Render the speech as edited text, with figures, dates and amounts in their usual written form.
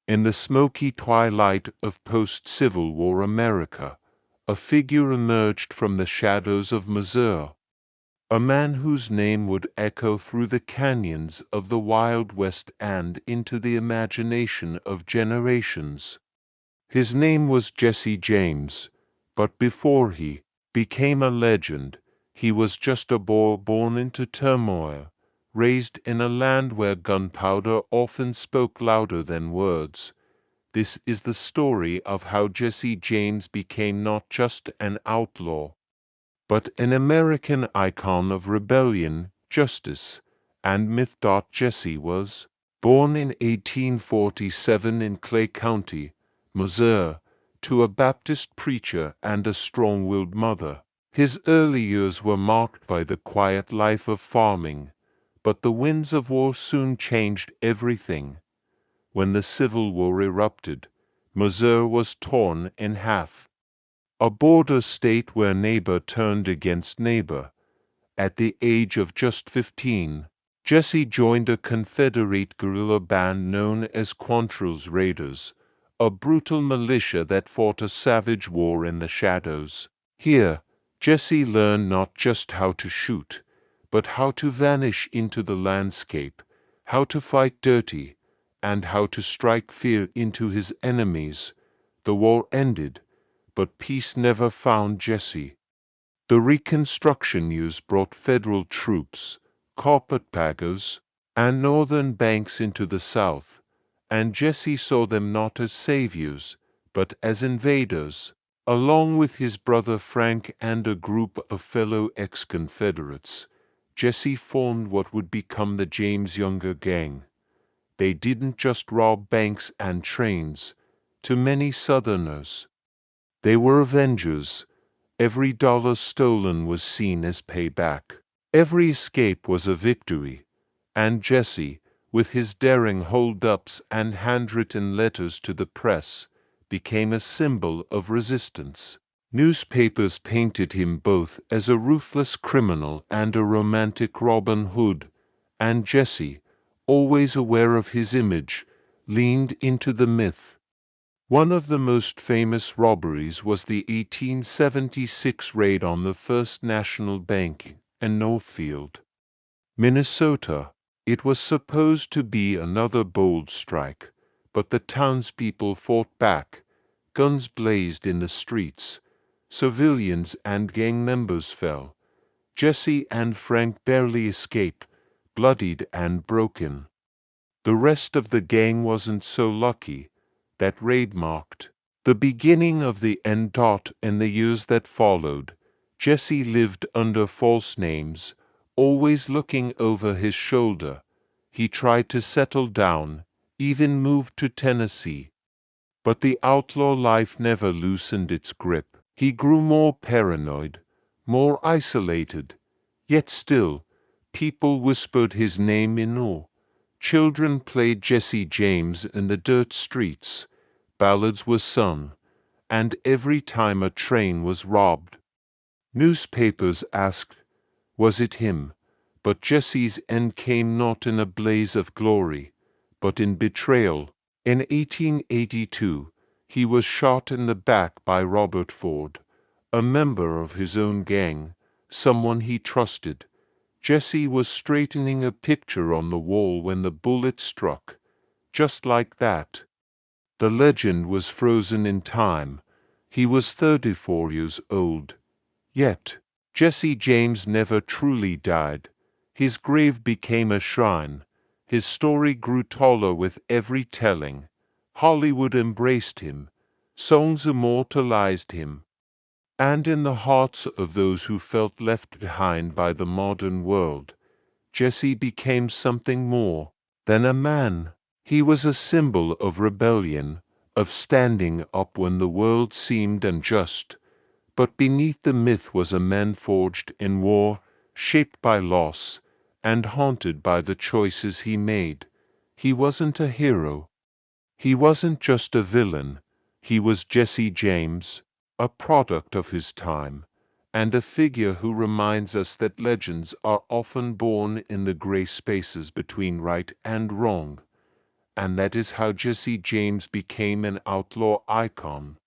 In the smoky twilight of post-Civil War America, a figure emerged from the shadows of Missouri, a man whose name would echo through the canyons of the Wild West and into the imagination of generations. His name was Jesse James, but before he became a legend, he was just a boy born into turmoil, raised in a land where gunpowder often spoke louder than words. This is the story of how Jesse James became not just an outlaw, but an American icon of rebellion, justice, and myth. Jesse was born in 1847 in Clay County, Missouri, to a Baptist preacher and a strong-willed mother. His early years were marked by the quiet life of farming, but the winds of war soon changed everything. When the Civil War erupted, Missouri was torn in half, a border state where neighbor turned against neighbor. At the age of just 15, Jesse joined a Confederate guerrilla band known as Quantrill's Raiders, a brutal militia that fought a savage war in the shadows. Here, Jesse learned not just how to shoot, but how to vanish into the landscape, how to fight dirty, and how to strike fear into his enemies. The war ended, but peace never found Jesse. The Reconstruction years brought federal troops, carpetbaggers, and northern banks into the South, and Jesse saw them not as saviors, but as invaders. Along with his brother Frank and a group of fellow ex-Confederates, Jesse formed what would become the James Younger Gang. They didn't just rob banks and trains. To many Southerners, they were avengers. Every dollar stolen was seen as payback. Every escape was a victory. And Jesse, with his daring hold-ups and handwritten letters to the press, became a symbol of resistance. Newspapers painted him both as a ruthless criminal and a romantic Robin Hood, and Jesse, always aware of his image, leaned into the myth. One of the most famous robberies was the 1876 raid on the First National Bank in Northfield, Minnesota. It was supposed to be another bold strike, but the townspeople fought back. Guns blazed in the streets. Civilians and gang members fell. Jesse and Frank barely escaped, bloodied and broken. The rest of the gang wasn't so lucky. That raid marked the beginning of the end. In the years that followed, Jesse lived under false names, always looking over his shoulder. He tried to settle down, even moved to Tennessee. But the outlaw life never loosened its grip. He grew more paranoid, more isolated. Yet still, people whispered his name in awe. Children played Jesse James in the dirt streets. Ballads were sung, and every time a train was robbed, newspapers asked, was it him? But Jesse's end came not in a blaze of glory, but in betrayal. In 1882, he was shot in the back by Robert Ford, a member of his own gang, someone he trusted. Jesse was straightening a picture on the wall when the bullet struck. Just like that. The legend was frozen in time. He was 34 years old. Yet, Jesse James never truly died. His grave became a shrine. His story grew taller with every telling. Hollywood embraced him. Songs immortalized him. And in the hearts of those who felt left behind by the modern world, Jesse became something more than a man. He was a symbol of rebellion, of standing up when the world seemed unjust. But beneath the myth was a man forged in war, shaped by loss, and haunted by the choices he made. He wasn't a hero. He wasn't just a villain. He was Jesse James, a product of his time, and a figure who reminds us that legends are often born in the gray spaces between right and wrong. And that is how Jesse James became an outlaw icon.